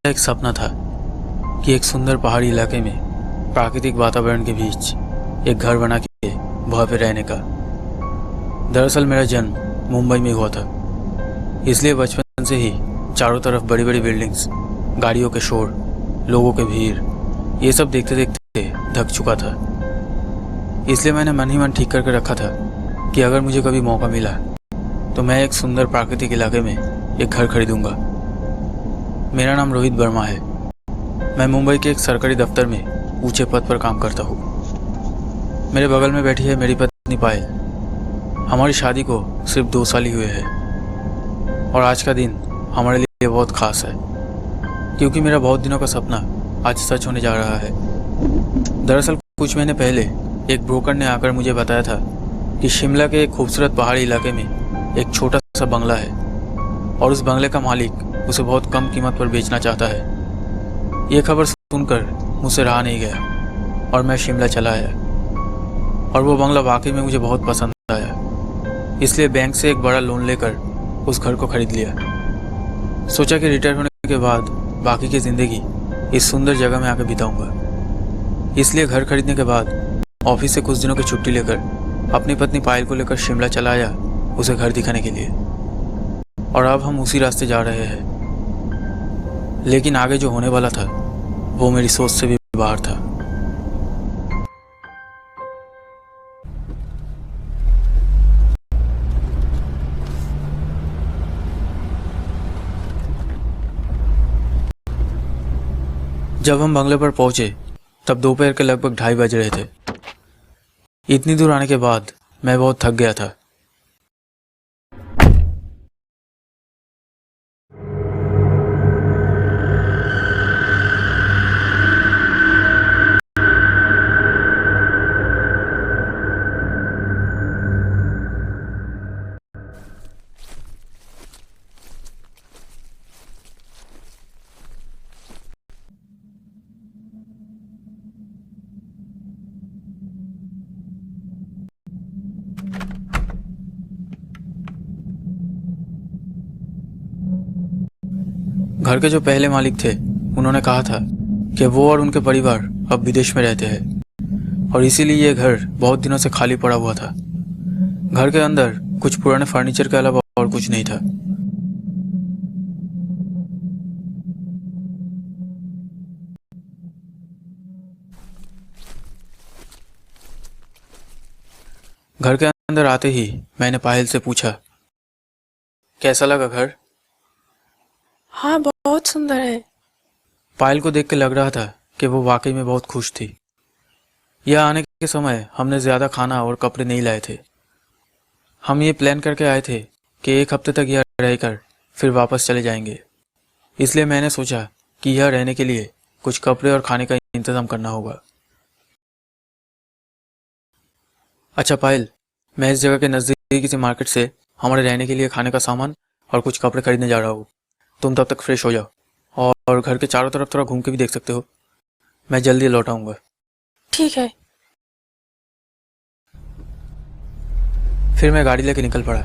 एक सपना था कि एक सुंदर पहाड़ी इलाके में प्राकृतिक वातावरण के बीच एक घर बना के वहाँ पे रहने का। दरअसल मेरा जन्म मुंबई में हुआ था, इसलिए बचपन से ही चारों तरफ बड़ी बड़ी बिल्डिंग्स, गाड़ियों के शोर, लोगों के भीड़, ये सब देखते देखते थक चुका था। इसलिए मैंने मन ही मन ठीक करके रखा था कि अगर मुझे कभी मौका मिला तो मैं एक सुंदर प्राकृतिक इलाके में एक घर खरीदूंगा। मेरा नाम रोहित वर्मा है। मैं मुंबई के एक सरकारी दफ्तर में ऊंचे पद पर काम करता हूँ। मेरे बगल में बैठी है मेरी पत्नी पायल। हमारी शादी को सिर्फ 2 साल ही हुए हैं और आज का दिन हमारे लिए बहुत खास है, क्योंकि मेरा बहुत दिनों का सपना आज सच होने जा रहा है। दरअसल कुछ महीने पहले एक ब्रोकर ने आकर मुझे बताया था कि शिमला के एक खूबसूरत पहाड़ी इलाके में एक छोटा सा बंगला है और उस बंगले का मालिक उसे बहुत कम कीमत पर बेचना चाहता है। ये खबर सुनकर मुझसे रहा नहीं गया और मैं शिमला चला आया और वो बंगला वाकई में मुझे बहुत पसंद आया। इसलिए बैंक से एक बड़ा लोन लेकर उस घर को खरीद लिया। सोचा कि रिटायर होने के बाद बाकी की ज़िंदगी इस सुंदर जगह में आकर बिताऊंगा। इसलिए घर खरीदने के बाद ऑफिस से कुछ दिनों की छुट्टी लेकर अपनी पत्नी पायल को लेकर शिमला चला आया उसे घर दिखाने के लिए। और अब हम उसी रास्ते जा रहे हैं। लेकिन आगे जो होने वाला था वो मेरी सोच से भी बाहर था। जब हम बंगले पर पहुंचे तब दोपहर के लगभग 2:30 बज रहे थे। इतनी दूर आने के बाद मैं बहुत थक गया था। घर के जो पहले मालिक थे उन्होंने कहा था कि वो और उनके परिवार अब विदेश में रहते हैं और इसीलिए ये घर बहुत दिनों से खाली पड़ा हुआ था। घर के अंदर कुछ पुराने फर्नीचर के अलावा और कुछ नहीं था। घर के अंदर आते ही मैंने पायल से पूछा, कैसा लगा घर? हाँ, बहुत सुंदर है। पायल को देख के लग रहा था कि वो वाकई में बहुत खुश थी। यह आने के समय हमने ज़्यादा खाना और कपड़े नहीं लाए थे। हम ये प्लान करके आए थे कि 1 हफ्ते तक यह रहकर फिर वापस चले जाएंगे। इसलिए मैंने सोचा कि यह रहने के लिए कुछ कपड़े और खाने का इंतज़ाम करना होगा। अच्छा पायल, मैं इस जगह के नज़दीक किसी मार्केट से हमारे रहने के लिए खाने का सामान और कुछ कपड़े खरीदने जा रहा हूँ। तुम तब तक फ्रेश हो जाओ और घर के चारों तरफ थोड़ा घूम के भी देख सकते हो। मैं जल्दी लौट आऊँगा। ठीक है। फिर मैं गाड़ी लेके निकल पड़ा।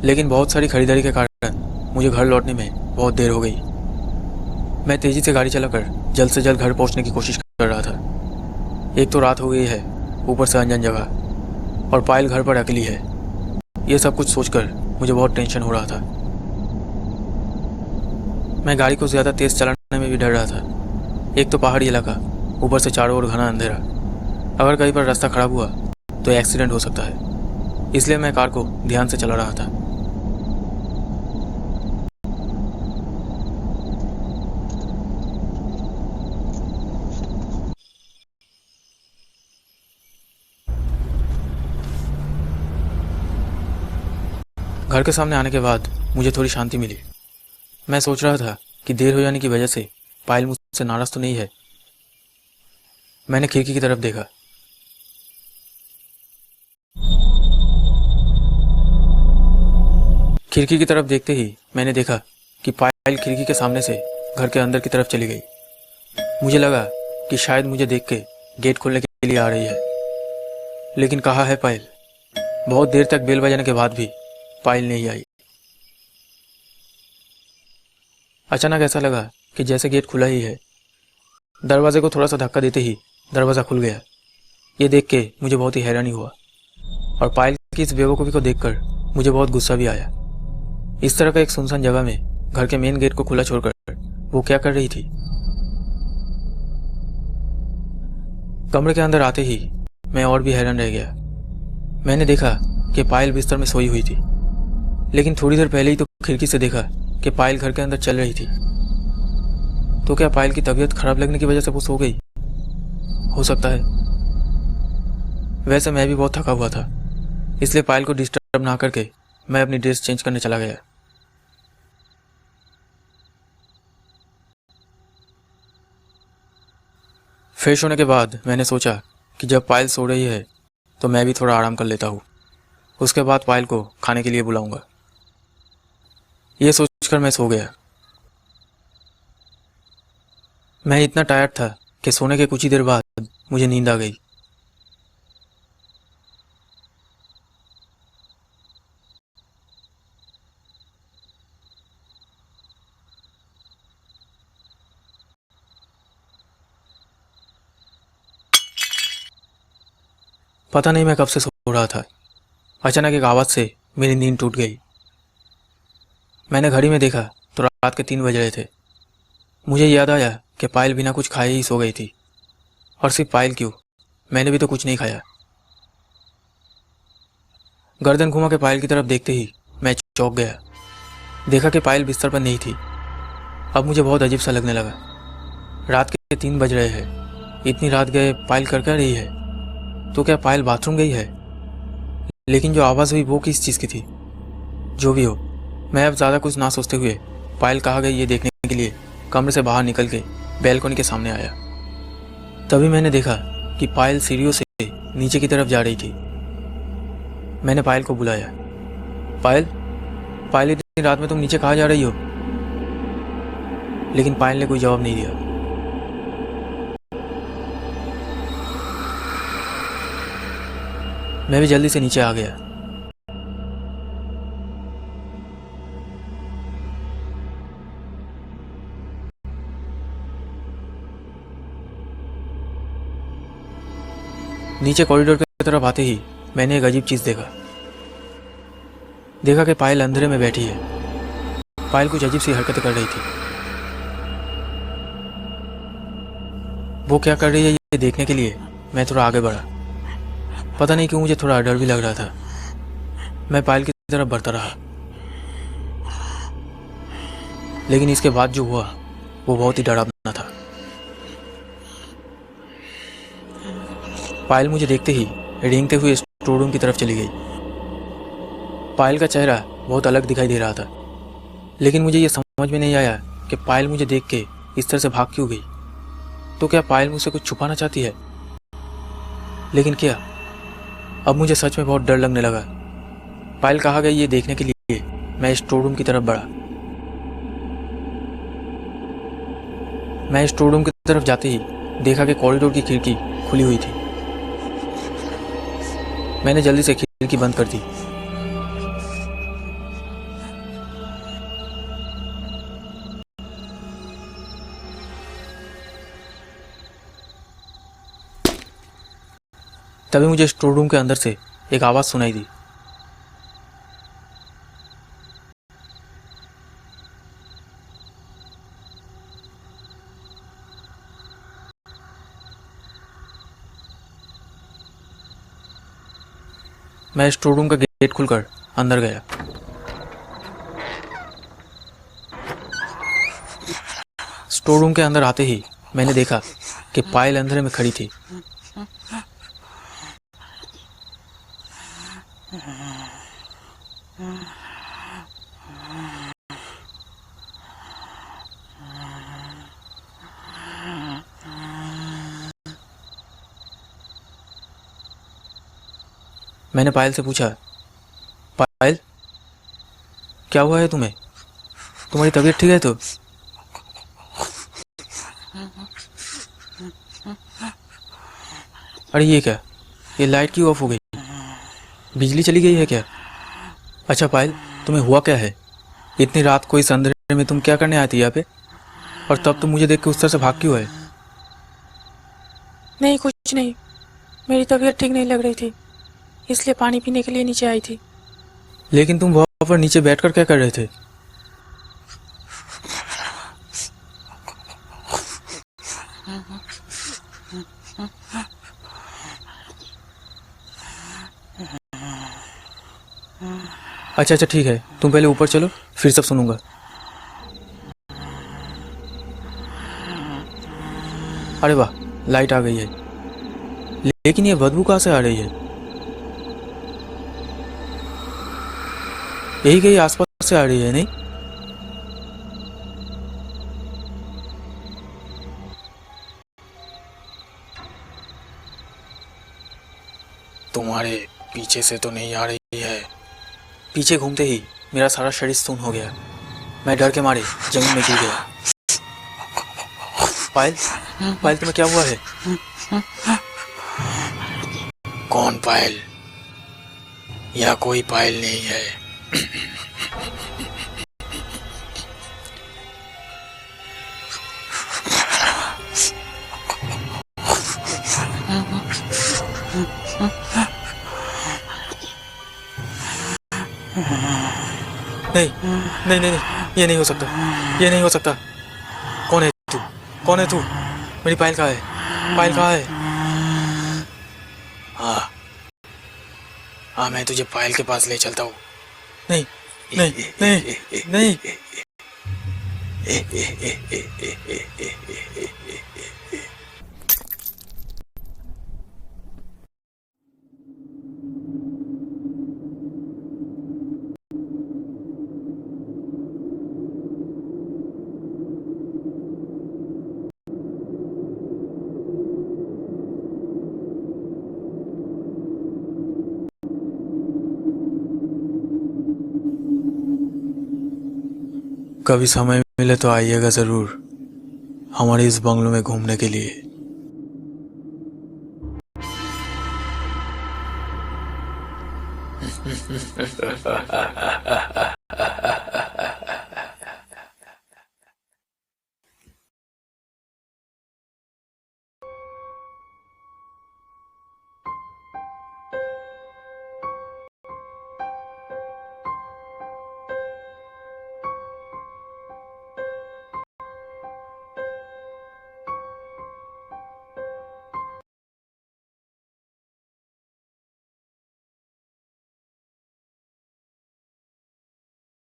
लेकिन बहुत सारी खरीदारी के कारण मुझे घर लौटने में बहुत देर हो गई। मैं तेज़ी से गाड़ी चलाकर जल्द से जल्द घर पहुंचने की कोशिश कर रहा था। एक तो रात हो गई है, ऊपर से अनजान जगह, और पायल घर पर अकेली है। ये सब कुछ सोचकर मुझे बहुत टेंशन हो रहा था। मैं गाड़ी को ज़्यादा तेज़ चलाने में भी डर रहा था। एक तो पहाड़ी इलाका, ऊपर से चारों ओर घना अंधेरा। अगर कहीं पर रास्ता खराब हुआ तो एक्सीडेंट हो सकता है। इसलिए मैं कार को ध्यान से चला रहा था। घर के सामने आने के बाद मुझे थोड़ी शांति मिली। मैं सोच रहा था कि देर हो जाने की वजह से पायल मुझसे नाराज तो नहीं है। मैंने खिड़की की तरफ देखा। खिड़की की तरफ देखते ही मैंने देखा कि पायल खिड़की के सामने से घर के अंदर की तरफ चली गई। मुझे लगा कि शायद मुझे देख के गेट खोलने के लिए आ रही है। लेकिन कहाँ है पायल? बहुत देर तक बेल बजाने के बाद भी पायल नहीं आई। अचानक ऐसा लगा कि जैसे गेट खुला ही है। दरवाजे को थोड़ा सा धक्का देते ही दरवाज़ा खुल गया। ये देख के मुझे बहुत ही हैरानी हुआ और पायल की इस बेवकूफ़ी को देखकर मुझे बहुत गुस्सा भी आया। इस तरह का एक सुनसान जगह में घर के मेन गेट को खुला छोड़कर वो क्या कर रही थी? कमरे के अंदर आते ही मैं और भी हैरान रह गया। मैंने देखा कि पायल बिस्तर में सोई हुई थी, लेकिन थोड़ी देर पहले ही तो खिड़की से देखा कि पायल घर के अंदर चल रही थी। तो क्या पायल की तबीयत खराब लगने की वजह से वो सो गई? हो सकता है। वैसे मैं भी बहुत थका हुआ था, इसलिए पायल को डिस्टर्ब ना करके मैं अपनी ड्रेस चेंज करने चला गया। फ्रेश होने के बाद मैंने सोचा कि जब पायल सो रही है तो मैं भी थोड़ा आराम कर लेता हूँ। उसके बाद पायल को खाने के लिए बुलाऊंगा। ये सोचकर मैं सो गया। मैं इतना टायर्ड था कि सोने के कुछ ही देर बाद मुझे नींद आ गई। पता नहीं मैं कब से सो रहा था। अचानक एक आवाज़ से मेरी नींद टूट गई। मैंने घड़ी में देखा तो रात के 3 बज रहे थे। मुझे याद आया कि पायल बिना कुछ खाए ही सो गई थी। और सिर्फ पायल क्यों, मैंने भी तो कुछ नहीं खाया। गर्दन घुमा के पायल की तरफ देखते ही मैं चौंक गया। देखा कि पायल बिस्तर पर नहीं थी। अब मुझे बहुत अजीब सा लगने लगा। रात के 3 बज रहे हैं, इतनी रात गए पायल कर क्या रही है? तो क्या पायल बाथरूम गई है? लेकिन जो आवाज़ हुई वो किस चीज़ की थी? जो भी हो, मैं अब ज़्यादा कुछ ना सोचते हुए पायल कहाँ गई ये देखने के लिए कमरे से बाहर निकल के बैल्कनी के सामने आया। तभी मैंने देखा कि पायल सीढ़ियों से नीचे की तरफ जा रही थी। मैंने पायल को बुलाया। पायल, पायल इतनी रात में तुम नीचे कहाँ जा रही हो? लेकिन पायल ने कोई जवाब नहीं दिया। मैं भी जल्दी से नीचे आ गया। नीचे कॉरिडोर की तरफ आते ही मैंने एक अजीब चीज देखा कि पायल अंधेरे में बैठी है। पायल कुछ अजीब सी हरकतें कर रही थी। वो क्या कर रही है ये देखने के लिए मैं थोड़ा आगे बढ़ा। पता नहीं क्यों मुझे थोड़ा डर भी लग रहा था। मैं पायल की तरफ बढ़ता रहा, लेकिन इसके बाद जो हुआ वो बहुत ही डरावना था। पायल मुझे देखते ही रेंगते हुए स्टोर रूम की तरफ चली गई। पायल का चेहरा बहुत अलग दिखाई दे रहा था, लेकिन मुझे ये समझ में नहीं आया कि पायल मुझे देख के इस तरह से भाग क्यों गई। तो क्या पायल मुझसे कुछ छुपाना चाहती है? लेकिन क्या? अब मुझे सच में बहुत डर लगने लगा। पायल कहाँ गई ये देखने के लिए मैं स्टोर रूम की तरफ बढ़ा। मैं स्टोर रूम की तरफ जाते ही देखा कि कॉरिडोर की खिड़की खुली हुई थी। मैंने जल्दी से खिड़की बंद कर दी। तभी मुझे स्टोर रूम के अंदर से एक आवाज़ सुनाई दी। मैं स्टोर रूम का गेट खुलकर अंदर गया। स्टोर रूम के अंदर आते ही मैंने देखा कि पायल अंधेरे में खड़ी थी। मैंने पायल से पूछा, पायल क्या हुआ है तुम्हें? तुम्हारी तबीयत ठीक है तो? अरे ये क्या, ये लाइट क्यों ऑफ हो गई? बिजली चली गई है क्या? अच्छा पायल, तुम्हें हुआ क्या है? इतनी रात को इस अंधेरे में तुम क्या करने आती यहाँ पे? और तब तुम मुझे देख के उस तरह से भाग क्यों है? नहीं, कुछ नहीं। मेरी तबीयत ठीक नहीं लग रही थी, इसलिए पानी पीने के लिए नीचे आई थी। लेकिन तुम वहाँ पर नीचे बैठकर क्या कर रहे थे? अच्छा अच्छा ठीक है, तुम पहले ऊपर चलो, फिर सब सुनूंगा। अरे वाह, लाइट आ गई है। लेकिन ये बदबू कहाँ से आ रही है? यही कहीं आसपास से आ रही है नहीं? तुम्हारे पीछे से तो नहीं आ रही है। पीछे घूमते ही मेरा सारा शरीर सुन्न हो गया। मैं डर के मारे जमीन में गिर गया। पायल, पायल तुम्हें क्या हुआ है? कौन पायल? यह कोई पायल नहीं है। नहीं नहीं नहीं नहीं, ये नहीं हो सकता, ये नहीं हो सकता। कौन है तू? कौन है तू? मेरी पायल कहाँ है? पायल कहाँ है? हाँ हाँ, मैं तुझे पायल के पास ले चलता हूँ। नहीं नहीं नहीं नहीं। कभी समय मिले तो आइएगा ज़रूर हमारे इस बंगलों में घूमने के लिए।